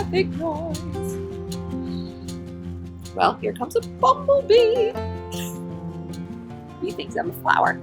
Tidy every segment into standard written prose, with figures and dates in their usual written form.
traffic noise. Well, here comes a bumblebee. He thinks I'm a flower.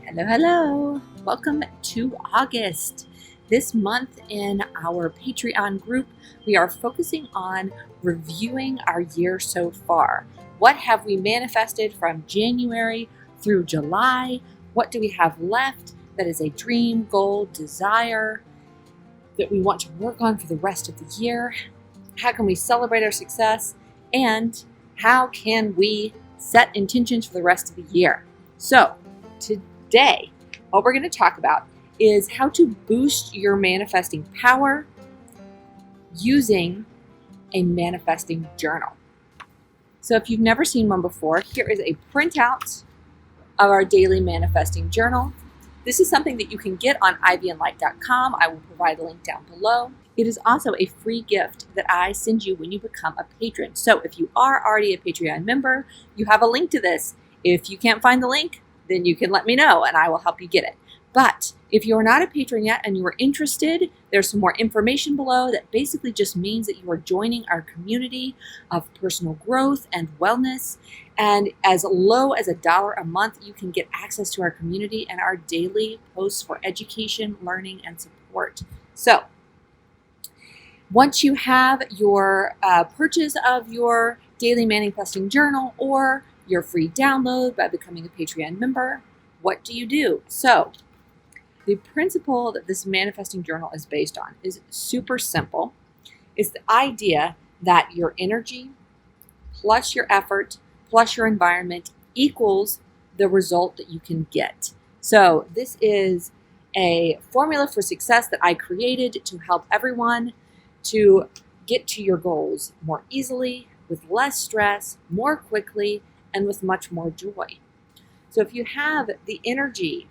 Hello, hello. Welcome to August. This month in our Patreon group, we are focusing on reviewing our year so far. What have we manifested from January through July? What do we have left that is a dream, goal, desire that we want to work on for the rest of the year? How can we celebrate our success? And how can we set intentions for the rest of the year? So today, what we're going to talk about is how to boost your manifesting power using a manifesting journal. So if you've never seen one before, here is a printout of our daily manifesting journal. This is something that you can get on ivy+light.com. I will provide a link down below. It is also a free gift that I send you when you become a patron. So if you are already a Patreon member, you have a link to this. If you can't find the link, then you can let me know and I will help you get it. But if you are not a patron yet and you are interested, there's some more information below that basically just means that you are joining our community of personal growth and wellness. And as low as $1 a month, you can get access to our community and our daily posts for education, learning, and support. So once you have your purchase of your daily manifesting journal or your free download by becoming a Patreon member, what do you do? So the principle that this manifesting journal is based on is super simple. It's the idea that your energy plus your effort plus your environment equals the result that you can get. So this is a formula for success that I created to help everyone to get to your goals more easily, with less stress, more quickly, and with much more joy. So if you have the energy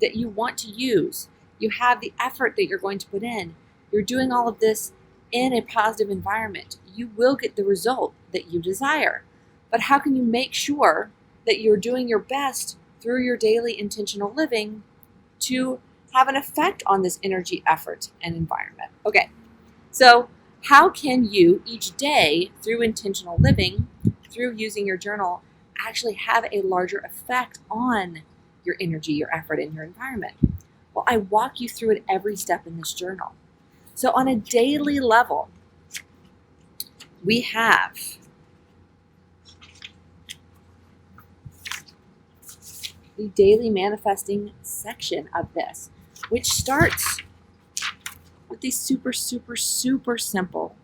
that you want to use, you have the effort that you're going to put in, you're doing all of this in a positive environment, you will get the result that you desire. But how can you make sure that you're doing your best through your daily intentional living to have an effect on this energy, effort, and environment? Okay, so how can you each day through intentional living, through using your journal, actually have a larger effect on your energy, your effort, and your environment? Well, I walk you through it every step in this journal. So on a daily level, we have the daily manifesting section of this, which starts with the super, super, super simple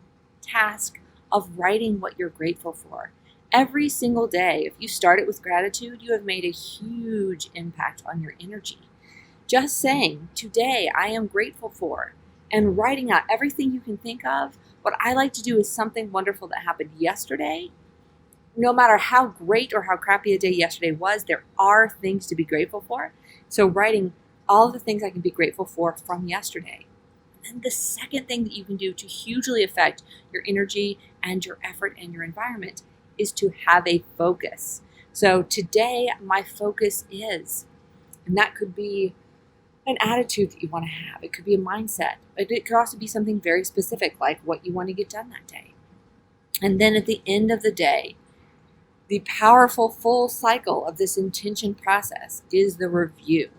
task of writing what you're grateful for. Every single day, if you start it with gratitude, you have made a huge impact on your energy. Just saying, today I am grateful for, and writing out everything you can think of. What I like to do is something wonderful that happened yesterday. No matter how great or how crappy a day yesterday was, there are things to be grateful for. So writing all of the things I can be grateful for from yesterday. And the second thing that you can do to hugely affect your energy and your effort and your environment is to have a focus. So today my focus is, and that could be an attitude that you want to have. It could be a mindset. It could also be something very specific, like what you want to get done that day. And then at the end of the day, the powerful full cycle of this intention process is the review.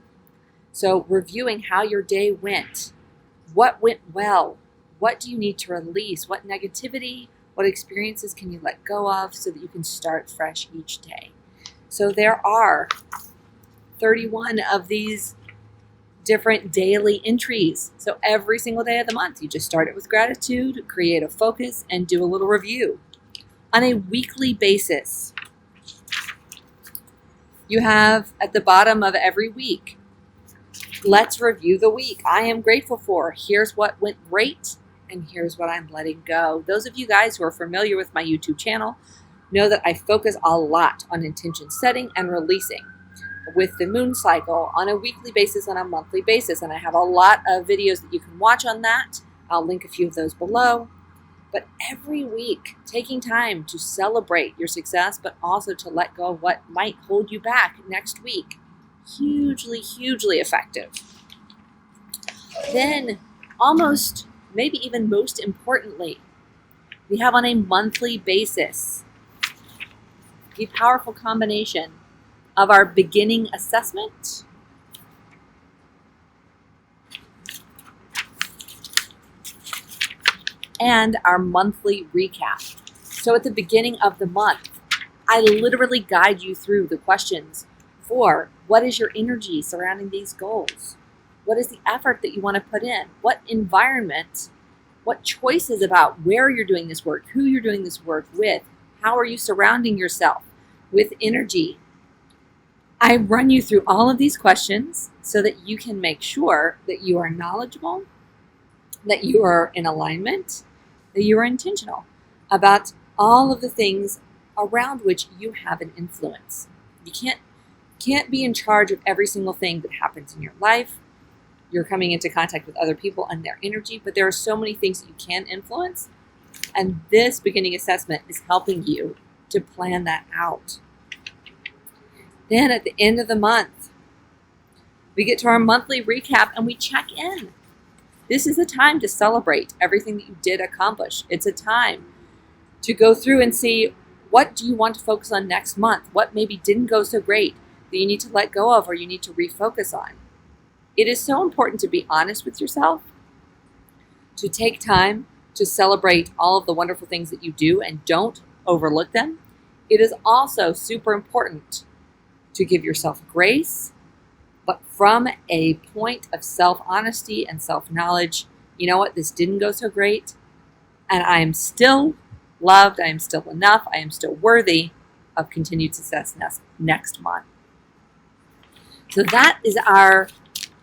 So reviewing how your day went, what went well, what do you need to release, what negativity, what experiences can you let go of so that you can start fresh each day. So there are 31 of these different daily entries. So every single day of the month, you just start it with gratitude, create a focus, and do a little review. On a weekly basis, you have at the bottom of every week, let's review the week. I am grateful for. Here's what went great, and here's what I'm letting go. Those of you guys who are familiar with my YouTube channel know that I focus a lot on intention setting and releasing with the moon cycle on a weekly basis and a monthly basis. And I have a lot of videos that you can watch on that. I'll link a few of those below. But every week, taking time to celebrate your success, but also to let go of what might hold you back next week. Hugely, hugely effective. Then, almost, maybe even most importantly, we have on a monthly basis the powerful combination of our beginning assessment and our monthly recap. So at the beginning of the month, I literally guide you through the questions for what is your energy surrounding these goals? What is the effort that you want to put in? What environment? What choices about where you're doing this work, who you're doing this work with? How are you surrounding yourself with energy? I run you through all of these questions so that you can make sure that you are knowledgeable, that you are in alignment, that you are intentional about all of the things around which you have an influence. You can't be in charge of every single thing that happens in your life. You're coming into contact with other people and their energy, but there are so many things that you can influence. And this beginning assessment is helping you to plan that out. Then at the end of the month, we get to our monthly recap and we check in. This is a time to celebrate everything that you did accomplish. It's a time to go through and see, what do you want to focus on next month? What maybe didn't go so great that you need to let go of or you need to refocus on? It is so important to be honest with yourself, to take time to celebrate all of the wonderful things that you do and don't overlook them. It is also super important to give yourself grace, but from a point of self-honesty and self-knowledge. You know what? This didn't go so great, and I am still loved. I am still enough. I am still worthy of continued success next month. So that is our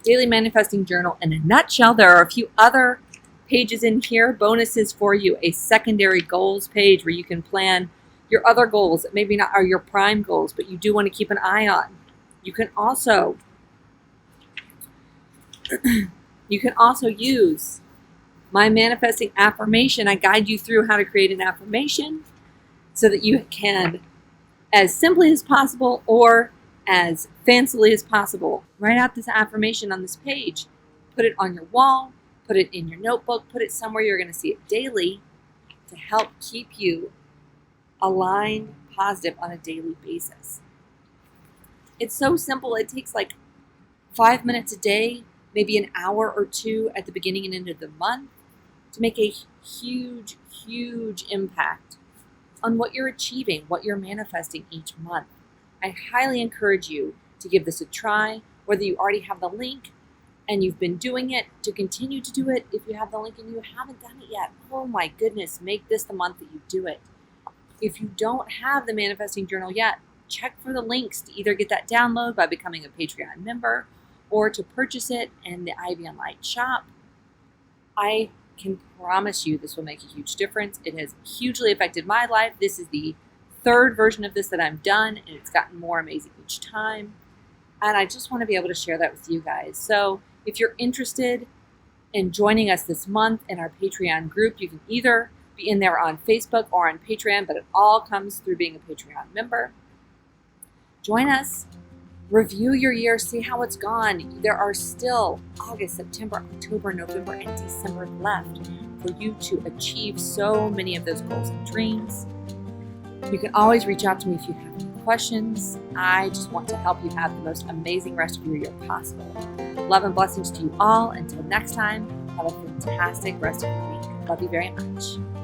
daily manifesting journal in a nutshell. There are a few other pages in here, bonuses for you, a secondary goals page where you can plan your other goals that maybe not are your prime goals, but you do want to keep an eye on. You can also use my manifesting affirmation. I guide you through how to create an affirmation so that you can, as simply as possible or as fancily as possible, write out this affirmation on this page. Put it on your wall, put it in your notebook, put it somewhere you're going to see it daily to help keep you aligned, positive on a daily basis. It's so simple. It takes like 5 minutes a day, maybe an hour or two at the beginning and end of the month to make a huge, huge impact on what you're achieving, what you're manifesting each month. I highly encourage you to give this a try, whether you already have the link and you've been doing it, to continue to do it. If you have the link and you haven't done it yet, oh my goodness, make this the month that you do it. If you don't have the manifesting journal yet, check for the links to either get that download by becoming a Patreon member or to purchase it in the ivy+light shop. I can promise you this will make a huge difference. It has hugely affected my life. This is the third version of this that I've done, and it's gotten more amazing each time. And I just want to be able to share that with you guys. So if you're interested in joining us this month in our Patreon group, you can either be in there on Facebook or on Patreon, but it all comes through being a Patreon member. Join us, review your year, see how it's gone. There are still August, September, October, November, and December left for you to achieve so many of those goals and dreams. You can always reach out to me if you have any questions. I just want to help you have the most amazing rest of your year possible. Love and blessings to you all. Until next time, have a fantastic rest of your week. Love you very much.